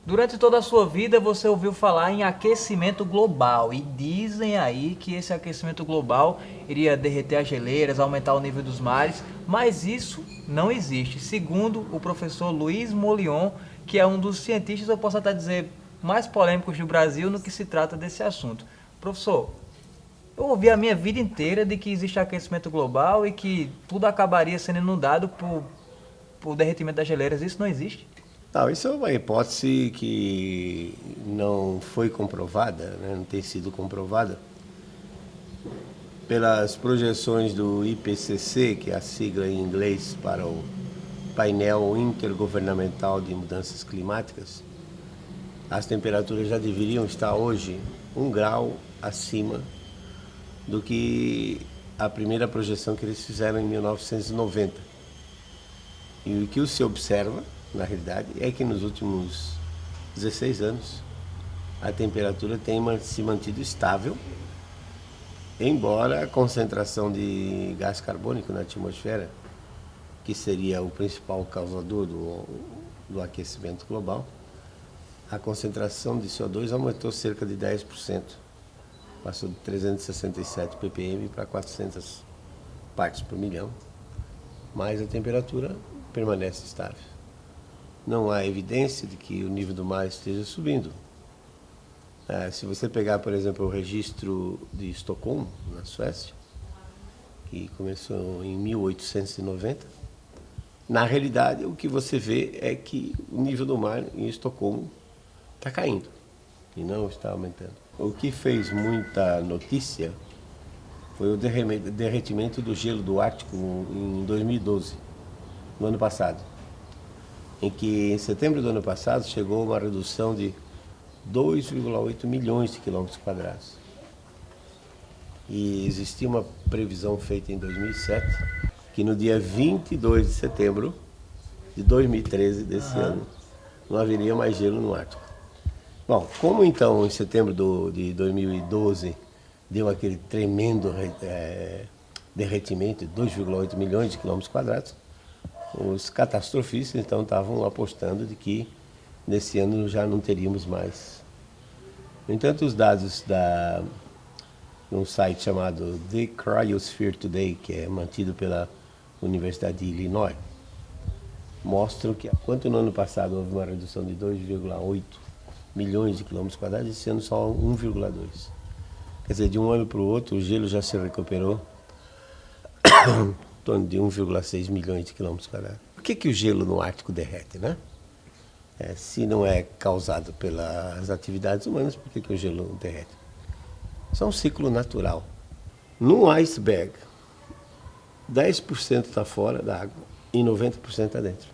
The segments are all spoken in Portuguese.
Durante toda a sua vida você ouviu falar em aquecimento global e dizem aí que esse aquecimento global iria derreter as geleiras, aumentar o nível dos mares, mas isso não existe. Segundo o professor Luiz Molion, que é um dos cientistas, eu posso até dizer, mais polêmicos do Brasil no que se trata desse assunto. Professor, eu ouvi a minha vida inteira de que existe aquecimento global e que tudo acabaria sendo inundado por derretimento das geleiras. Isso não existe? Não, isso é uma hipótese que não foi comprovada, né? Não tem sido comprovada pelas projeções do IPCC, que é a sigla em inglês para o Painel Intergovernamental de Mudanças Climáticas. As temperaturas já deveriam estar hoje 1 grau acima do que a primeira projeção que eles fizeram em 1990. E o que se observa, na realidade, é que nos últimos 16 anos a temperatura tem se mantido estável, embora a concentração de gás carbônico na atmosfera, que seria o principal causador do aquecimento global, a concentração de CO2 aumentou cerca de 10%, passou de 367 ppm para 400 partes por milhão, mas a temperatura permanece estável. Não há evidência de que o nível do mar esteja subindo. Se você pegar, por exemplo, o registro de Estocolmo, na Suécia, que começou em 1890, na realidade o que você vê é que o nível do mar em Estocolmo está caindo e não está aumentando. O que fez muita notícia foi o derretimento do gelo do Ártico em 2012, no ano passado, em que em setembro do ano passado chegou uma redução de 2,8 milhões de quilômetros quadrados. E existia uma previsão feita em 2007 que no dia 22 de setembro de 2013 desse ano não haveria mais gelo no Ártico. Bom, como então em setembro de 2012 deu aquele tremendo derretimento de 2,8 milhões de quilômetros quadrados, os catastrofistas então estavam apostando de que nesse ano já não teríamos mais. No entanto, os dados de um site chamado The Cryosphere Today, que é mantido pela Universidade de Illinois, mostram que, enquanto no ano passado houve uma redução de 2,8 milhões de quilômetros quadrados, esse ano só 1,2. Quer dizer, de um ano para o outro, o gelo já se recuperou em torno de 1,6 milhões de quilômetros quadrados. Por que o gelo no Ártico derrete, né? Se não é causado pelas atividades humanas, por que o gelo derrete? Isso é um ciclo natural. Num iceberg, 10% está fora da água e 90% está dentro.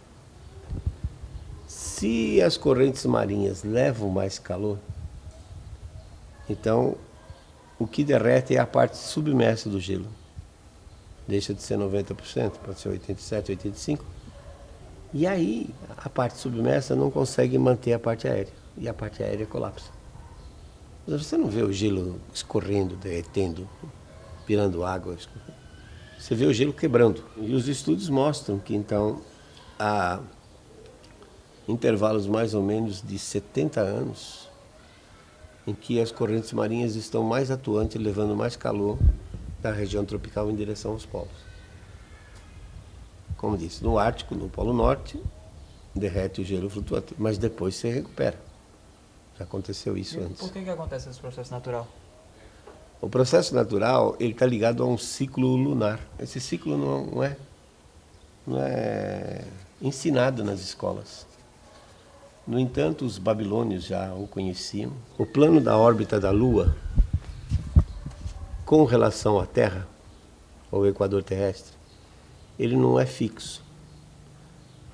Se as correntes marinhas levam mais calor, então o que derrete é a parte submersa do gelo. Deixa de ser 90%, pode ser 87%, 85%. E aí a parte submersa não consegue manter a parte aérea. E a parte aérea colapsa. Mas você não vê o gelo escorrendo, derretendo, virando água. Você vê o gelo quebrando. E os estudos mostram que então há intervalos mais ou menos de 70 anos em que as correntes marinhas estão mais atuantes, levando mais calor da região tropical em direção aos polos. Como disse, no Ártico, no Polo Norte, derrete o gelo flutuante, mas depois se recupera. Já aconteceu isso antes. Por que acontece esse processo natural? O processo natural ele está ligado a um ciclo lunar. Esse ciclo não é ensinado nas escolas. No entanto, os babilônios já o conheciam. O plano da órbita da Lua, com relação à Terra, ao equador terrestre, ele não é fixo.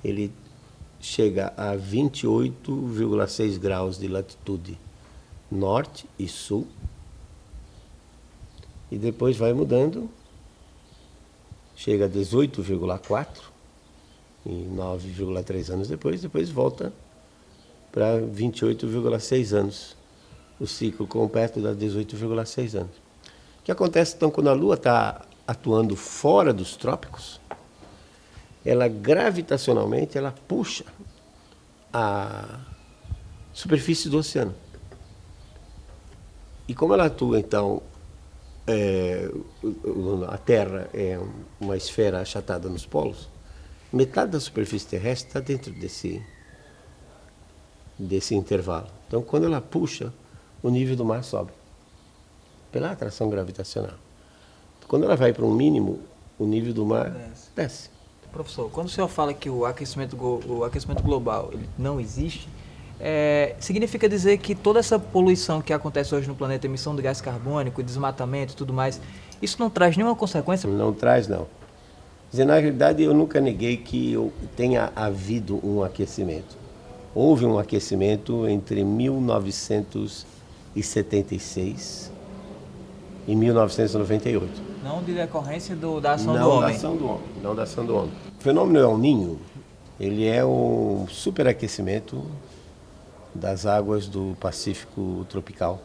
Ele chega a 28,6 graus de latitude norte e sul, e depois vai mudando, chega a 18,4 e 9,3 anos depois volta para 28,6 anos. O ciclo completo dá 18,6 anos. O que acontece então quando a Lua está atuando fora dos trópicos? Ela gravitacionalmente ela puxa superfície do oceano. E como ela atua, então, a Terra é uma esfera achatada nos polos, metade da superfície terrestre está dentro desse intervalo. Então, quando ela puxa, o nível do mar sobe, pela atração gravitacional. Quando ela vai para um mínimo, o nível do mar desce. Professor, quando o senhor fala que o aquecimento global ele não existe, significa dizer que toda essa poluição que acontece hoje no planeta, emissão de gás carbônico, desmatamento e tudo mais, isso não traz nenhuma consequência? Não traz, não. Na realidade, eu nunca neguei que tenha havido um aquecimento. Houve um aquecimento entre 1976 e 1998. Não de decorrência da ação do homem. Não da ação do homem. O fenômeno El Niño, ele é um superaquecimento das águas do Pacífico tropical.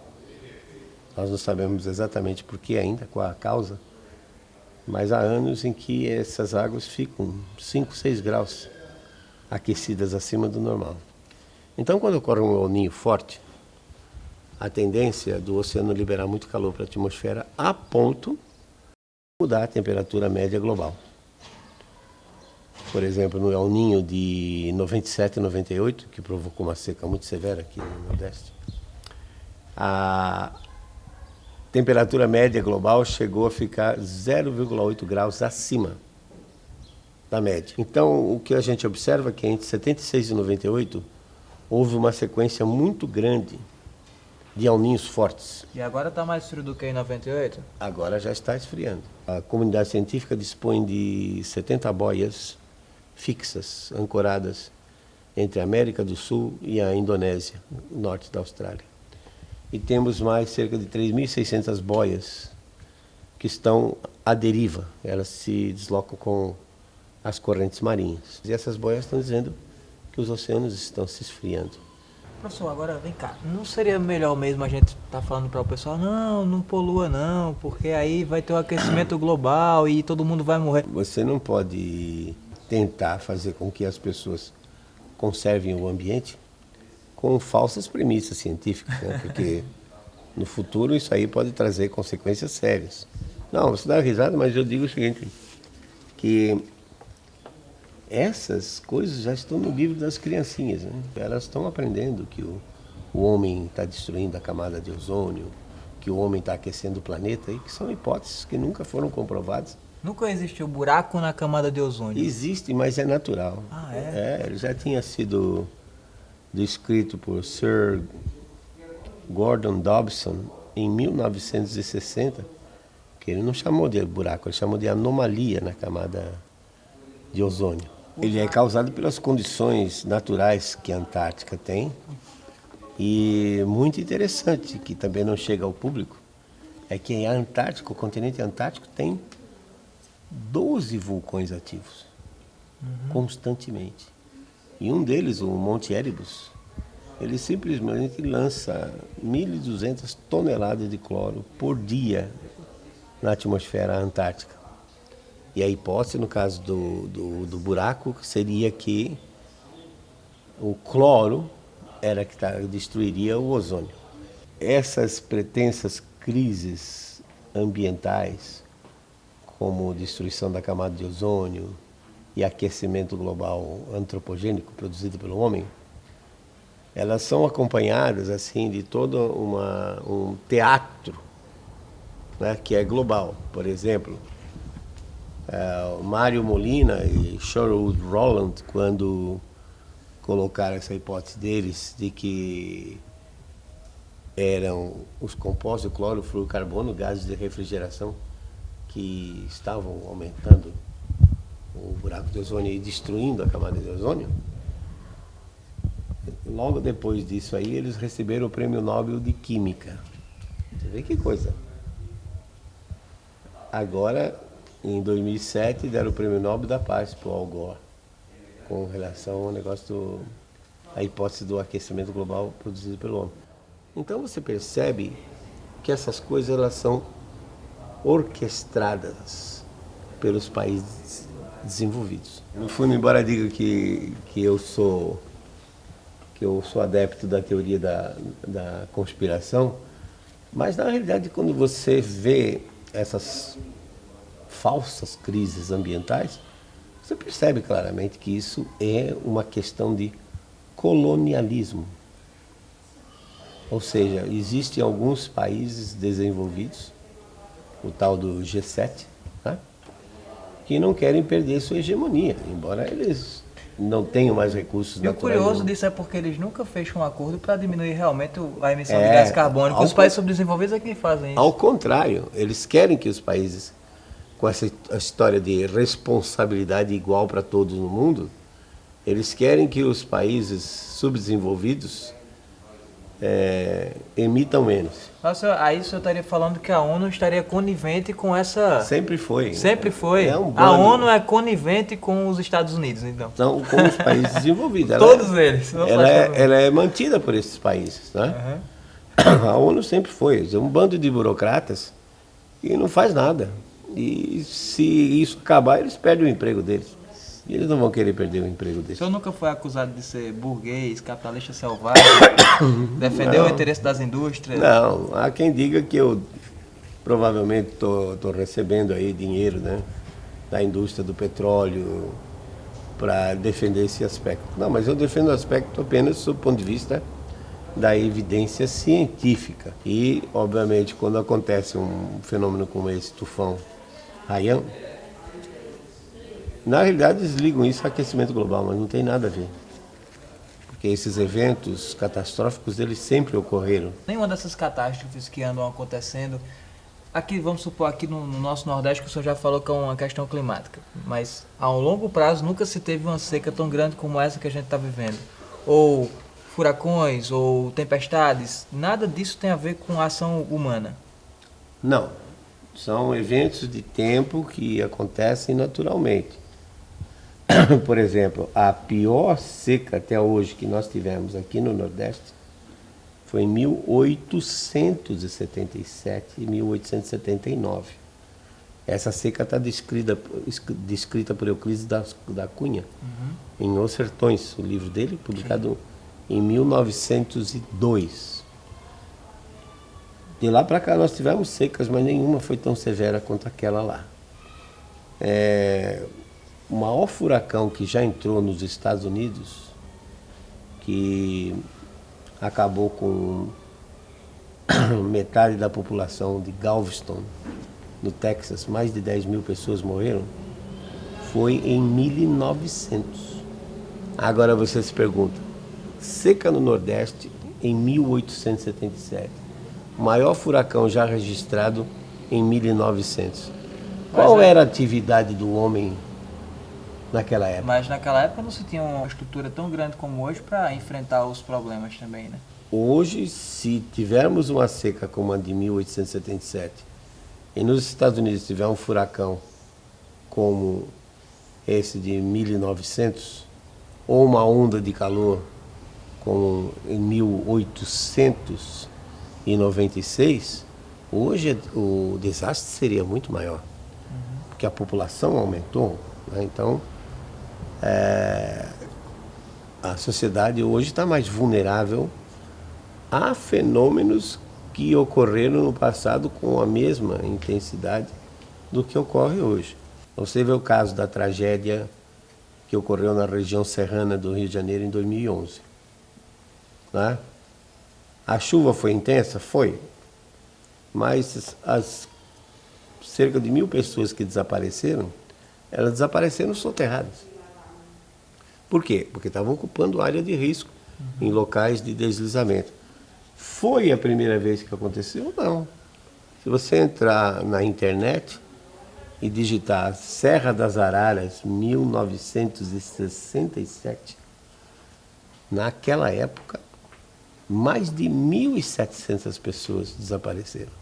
Nós não sabemos exatamente por que ainda, qual a causa, mas há anos em que essas águas ficam 5, 6 graus aquecidas acima do normal. Então, quando ocorre um El Niño forte, a tendência do oceano liberar muito calor para a atmosfera a ponto de mudar a temperatura média global. Por exemplo, no El Niño de 97 e 98, que provocou uma seca muito severa aqui no Nordeste, a temperatura média global chegou a ficar 0,8 graus acima da média. Então, o que a gente observa é que entre 76 e 98 houve uma sequência muito grande de El Niños fortes. E agora está mais frio do que em 98? Agora já está esfriando. A comunidade científica dispõe de 70 boias fixas, ancoradas entre a América do Sul e a Indonésia, norte da Austrália. E temos mais cerca de 3.600 boias que estão à deriva. Elas se deslocam com as correntes marinhas. E essas boias estão dizendo que os oceanos estão se esfriando. Professor, agora vem cá, não seria melhor mesmo a gente estar falando para o pessoal, não polua não, porque aí vai ter um aquecimento global e todo mundo vai morrer? Você não pode tentar fazer com que as pessoas conservem o ambiente com falsas premissas científicas, né? Porque no futuro isso aí pode trazer consequências sérias. Não, você dá risada, mas eu digo o seguinte, que essas coisas já estão no livro das criancinhas, né? Elas estão aprendendo que o homem está destruindo a camada de ozônio, que o homem está aquecendo o planeta, e que são hipóteses que nunca foram comprovadas. Nunca existiu buraco na camada de ozônio? Existe, mas é natural. Ah, é? Ele já tinha sido descrito por Sir Gordon Dobson em 1960, que ele não chamou de buraco, ele chamou de anomalia na camada de ozônio. Ele é causado pelas condições naturais que a Antártica tem. E muito interessante, que também não chega ao público, é que a Antártica, o continente antártico, tem 12 vulcões ativos, constantemente. E um deles, o Monte Erebus, ele simplesmente lança 1.200 toneladas de cloro por dia na atmosfera antártica. E a hipótese, no caso do buraco, seria que o cloro era que destruiria o ozônio. Essas pretensas crises ambientais, como destruição da camada de ozônio e aquecimento global antropogênico produzido pelo homem, elas são acompanhadas assim de todo um teatro, né, que é global. Por exemplo, Mário Molina e Sherwood Rowland, quando colocaram essa hipótese deles de que eram os compostos de cloro, flúor, carbono, gases de refrigeração que estavam aumentando o buraco de ozônio e destruindo a camada de ozônio, logo depois disso aí eles receberam o Prêmio Nobel de Química. Você vê que coisa. Agora, em 2007, deram o Prêmio Nobel da Paz para o Al Gore, com relação ao negócio a hipótese do aquecimento global produzido pelo homem. Então você percebe que essas coisas elas são orquestradas pelos países desenvolvidos. No fundo, embora diga que eu sou que eu sou adepto da teoria da conspiração, mas na realidade quando você vê essas falsas crises ambientais, você percebe claramente que isso é uma questão de colonialismo. Ou seja, existem alguns países desenvolvidos, o tal do G7, né, que não querem perder sua hegemonia, embora eles não tenham mais recursos E o naturais. curioso disso é porque eles nunca fecham um acordo para diminuir realmente a emissão de gás carbônico. Os países subdesenvolvidos é quem fazem isso. Ao contrário, eles querem que os países, com essa história de responsabilidade igual para todos no mundo, eles querem que os países subdesenvolvidos emitam menos. Nossa, aí o senhor estaria falando que a ONU estaria conivente com essa... Sempre foi. Sempre foi. É um A bando. ONU é conivente com os Estados Unidos, então. Então, com os países desenvolvidos. Todos eles. Não só os Estados Unidos. Ela é mantida por esses países, né? Uhum. A ONU sempre foi. É um bando de burocratas e não faz nada. E se isso acabar, eles perdem o emprego deles. E eles não vão querer perder o emprego O deles. senhor nunca foi acusado de ser burguês, capitalista selvagem, defender o interesse das indústrias? Não, há quem diga que eu provavelmente estou recebendo aí dinheiro, né, da indústria do petróleo para defender esse aspecto. Não, mas eu defendo o aspecto apenas do ponto de vista da evidência científica. E, obviamente, quando acontece um fenômeno como esse, tufão Haiyan, na realidade eles ligam isso a aquecimento global, mas não tem nada a ver. Porque esses eventos catastróficos, eles sempre ocorreram. Nenhuma dessas catástrofes que andam acontecendo, aqui, vamos supor, aqui no nosso Nordeste, que o senhor já falou que é uma questão climática, mas a um longo prazo nunca se teve uma seca tão grande como essa que a gente está vivendo. Ou furacões, ou tempestades, nada disso tem a ver com a ação humana. Não, são eventos de tempo que acontecem naturalmente. Por exemplo, a pior seca até hoje que nós tivemos aqui no Nordeste foi em 1877 e 1879. Essa seca está descrita por Euclides da Cunha, em Os Sertões, o livro dele, publicado em 1902. De lá para cá nós tivemos secas, mas nenhuma foi tão severa quanto aquela lá. O maior furacão que já entrou nos Estados Unidos, que acabou com metade da população de Galveston, no Texas, mais de 10 mil pessoas morreram, foi em 1900. Agora você se pergunta, seca no Nordeste em 1877, o maior furacão já registrado em 1900. Qual era a atividade do homem naquela época? Mas naquela época não se tinha uma estrutura tão grande como hoje para enfrentar os problemas também, né? Hoje, se tivermos uma seca como a de 1877, e nos Estados Unidos tiver um furacão como esse de 1900, ou uma onda de calor como em 1896, hoje o desastre seria muito maior, porque a população aumentou, né? Então, a sociedade hoje está mais vulnerável a fenômenos que ocorreram no passado com a mesma intensidade do que ocorre hoje. Você vê o caso da tragédia que ocorreu na região serrana do Rio de Janeiro em 2011. Né? A chuva foi intensa? Foi. Mas as cerca de 1.000 pessoas que desapareceram, elas desapareceram soterradas. Por quê? Porque estavam ocupando área de risco em locais de deslizamento. Foi a primeira vez que aconteceu? Não. Se você entrar na internet e digitar Serra das Araras 1967, naquela época, mais de 1.700 pessoas desapareceram.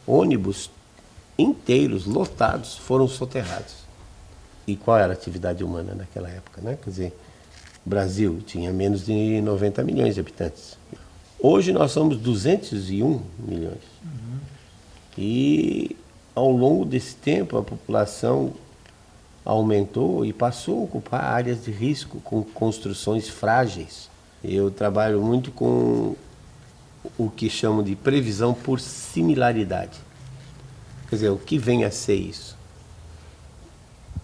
Ônibus inteiros, lotados, foram soterrados. E qual era a atividade humana naquela época, né? Quer dizer, o Brasil tinha menos de 90 milhões de habitantes. Hoje nós somos 201 milhões. E ao longo desse tempo a população aumentou e passou a ocupar áreas de risco com construções frágeis, Eu trabalho muito com o que chamo de previsão por similaridade. Quer dizer, o que vem a ser isso?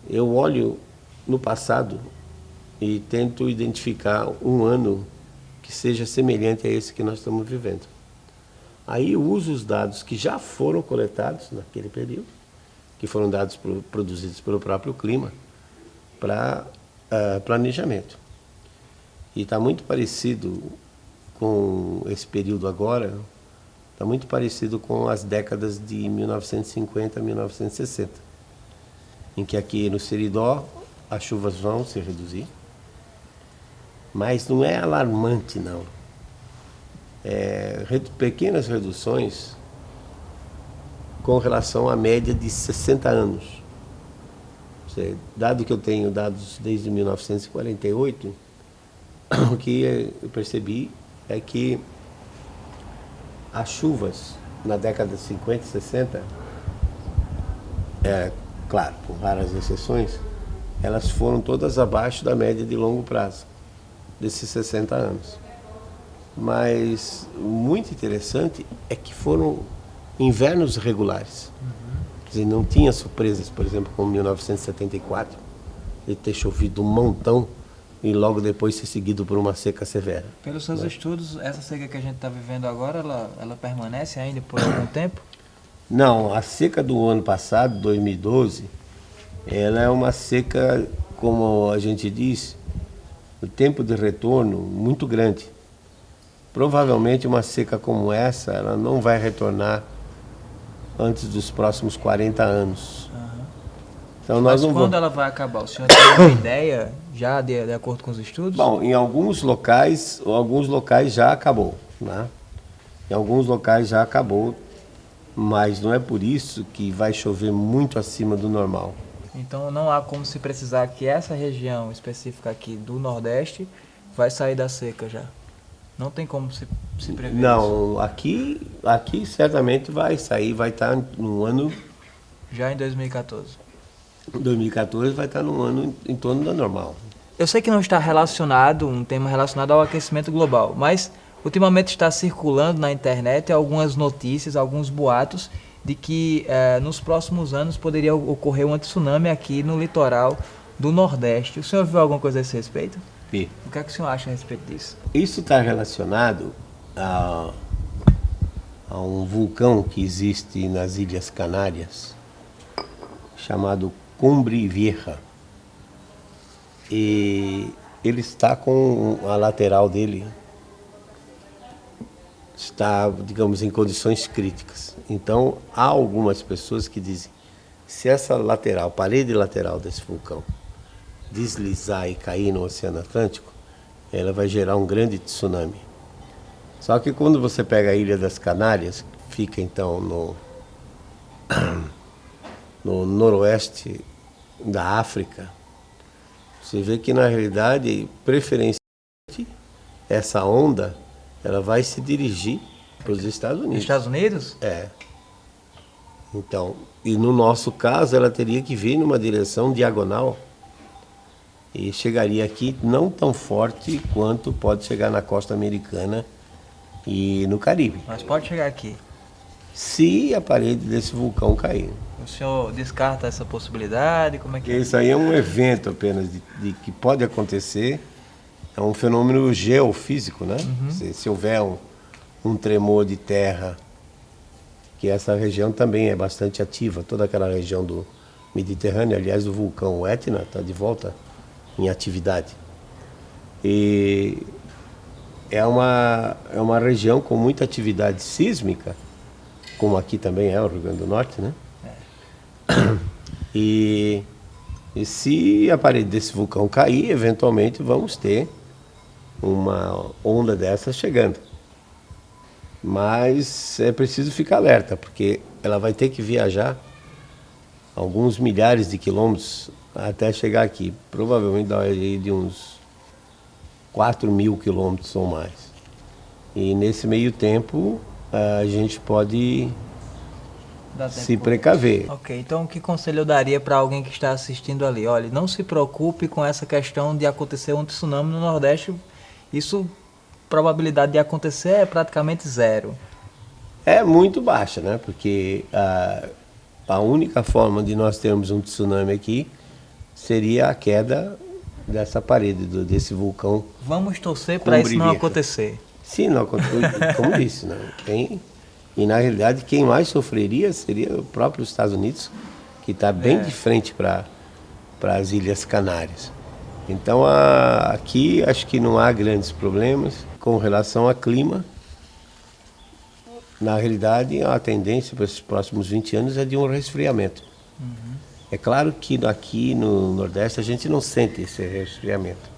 Eu olho no passado e tento identificar um ano que seja semelhante a esse que nós estamos vivendo. Aí eu uso os dados que já foram coletados naquele período, que foram dados produzidos pelo próprio clima, para planejamento. E está muito parecido com esse período agora, está muito parecido com as décadas de 1950 a 1960, em que aqui no Seridó as chuvas vão se reduzir, mas não é alarmante, não. Pequenas reduções com relação à média de 60 anos. Dado que eu tenho dados desde 1948, o que eu percebi é que as chuvas na década de 50 e 60, claro, com raras exceções, elas foram todas abaixo da média de longo prazo, desses 60 anos. Mas muito interessante é que foram invernos regulares. Quer dizer, não tinha surpresas, por exemplo, como 1974, de ter chovido um montão e logo depois ser seguido por uma seca severa. Pelos seus estudos, essa seca que a gente está vivendo agora, ela permanece ainda por algum tempo? Não, a seca do ano passado, 2012, ela é uma seca, como a gente diz, o tempo de retorno muito grande. Provavelmente uma seca como essa, ela não vai retornar antes dos próximos 40 anos. Uhum. Então, mas quando ela vai acabar? O senhor tem uma ideia já de acordo com os estudos? Bom, em alguns locais já acabou, né? Em alguns locais já acabou, mas não é por isso que vai chover muito acima do normal. Então não há como se precisar que essa região específica aqui do Nordeste vai sair da seca já? Não tem como se prever não, isso? Aqui certamente vai sair, vai estar no ano... Já em 2014? 2014 vai estar num ano em torno da normal. Eu sei que não está relacionado, um tema relacionado ao aquecimento global, mas ultimamente está circulando na internet algumas notícias, alguns boatos de que nos próximos anos poderia ocorrer um tsunami aqui no litoral do Nordeste. O senhor viu alguma coisa a esse respeito? Vi. O que é que o senhor acha a respeito disso? Isso está relacionado a um vulcão que existe nas Ilhas Canárias, chamado Cumbre Vieja. E ele está com a lateral dele, está, digamos, em condições críticas. Então, há algumas pessoas que dizem, se essa parede lateral desse vulcão, deslizar e cair no Oceano Atlântico, ela vai gerar um grande tsunami. Só que quando você pega a Ilha das Canárias, que fica então no noroeste da África, você vê que na realidade, preferencialmente, essa onda, ela vai se dirigir para os Estados Unidos. Estados Unidos? É. Então, e no nosso caso, ela teria que vir numa direção diagonal e chegaria aqui não tão forte quanto pode chegar na costa americana e no Caribe. Mas pode chegar aqui. Se a parede desse vulcão cair. O senhor descarta essa possibilidade? Como é que Isso aí é um evento apenas de que pode acontecer. É um fenômeno geofísico, né? Uhum. Se houver um tremor de terra, que essa região também é bastante ativa, toda aquela região do Mediterrâneo, aliás, o vulcão Etna está de volta em atividade. E é uma região com muita atividade sísmica, como aqui também é o Rio Grande do Norte, né? E se a parede desse vulcão cair, eventualmente vamos ter uma onda dessas chegando. Mas é preciso ficar alerta, porque ela vai ter que viajar alguns milhares de quilômetros até chegar aqui. Provavelmente daria de uns 4.000 quilômetros ou mais. E nesse meio tempo a gente pode se precaver. Ok, então que conselho eu daria para alguém que está assistindo ali? Olha, não se preocupe com essa questão de acontecer um tsunami no Nordeste. Isso probabilidade de acontecer é praticamente zero. É muito baixa, né? Porque a única forma de nós termos um tsunami aqui seria a queda dessa parede, desse vulcão. Vamos torcer para isso não acontecer. Sim, não acontecer, como disse, né? E na realidade quem mais sofreria seria o próprio Estados Unidos, que está bem de frente para as Ilhas Canárias. Então aqui acho que não há grandes problemas com relação ao clima. Na realidade, a tendência para esses próximos 20 anos é de um resfriamento. Uhum. É claro que aqui no Nordeste a gente não sente esse resfriamento,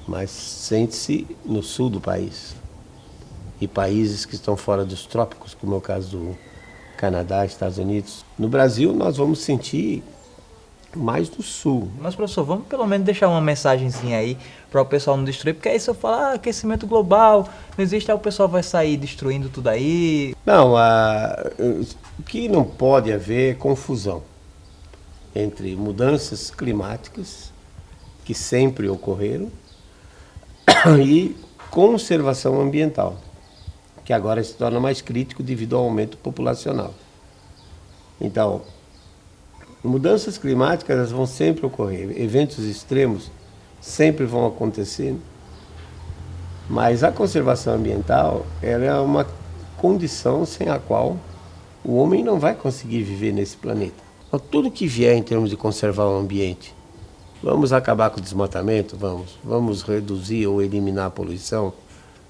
mas sente-se no sul do país. E países que estão fora dos trópicos, como é o caso do Canadá, Estados Unidos. No Brasil, nós vamos sentir mais do sul. Mas, professor, vamos pelo menos deixar uma mensagenzinha aí para o pessoal não destruir, porque aí se eu falar aquecimento global, não existe, aí o pessoal vai sair destruindo tudo aí. Não, o que não pode haver é confusão entre mudanças climáticas, que sempre ocorreram, e conservação ambiental, que agora se torna mais crítico devido ao aumento populacional. Então, mudanças climáticas elas vão sempre ocorrer, eventos extremos sempre vão acontecer, mas a conservação ambiental ela é uma condição sem a qual o homem não vai conseguir viver nesse planeta. Então, tudo que vier em termos de conservar o ambiente, vamos acabar com o desmatamento? Vamos reduzir ou eliminar a poluição?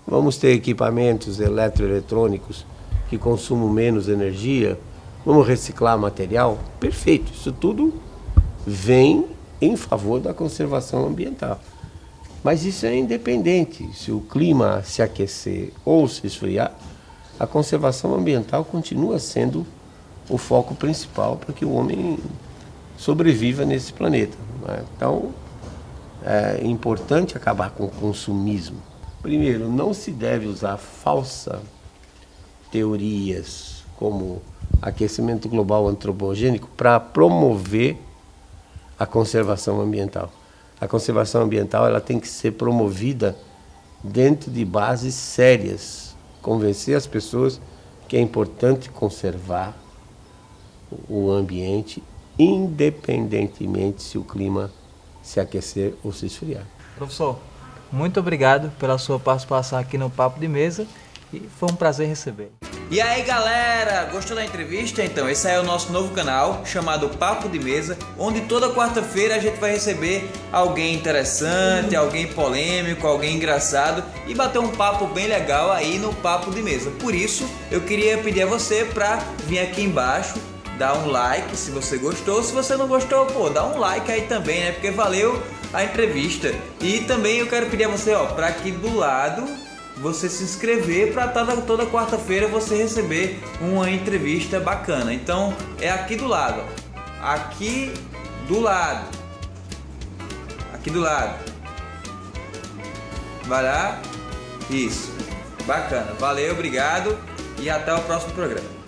Vamos ter equipamentos eletroeletrônicos que consumam menos energia? Vamos reciclar material? Perfeito, isso tudo vem em favor da conservação ambiental. Mas isso é independente, se o clima se aquecer ou se esfriar, a conservação ambiental continua sendo o foco principal para que o homem sobreviva nesse planeta. Então, é importante acabar com o consumismo. Primeiro, não se deve usar falsas teorias como aquecimento global antropogênico para promover a conservação ambiental. A conservação ambiental ela tem que ser promovida dentro de bases sérias, convencer as pessoas que é importante conservar o ambiente, independentemente se o clima se aquecer ou se esfriar. Professor, muito obrigado pela sua participação aqui no Papo de Mesa e foi um prazer receber. E aí galera, gostou da entrevista? Então esse aí é o nosso novo canal chamado Papo de Mesa, onde toda quarta-feira a gente vai receber alguém interessante, alguém polêmico, alguém engraçado e bater um papo bem legal aí no Papo de Mesa. Por isso eu queria pedir a você para vir aqui embaixo, dar um like se você gostou, se você não gostou, dá um like aí também, né? Porque valeu a entrevista. E também eu quero pedir a você, para aqui do lado você se inscrever para toda quarta-feira você receber uma entrevista bacana. Então é aqui do lado, aqui do lado, vai lá, isso, bacana, valeu, obrigado e até o próximo programa.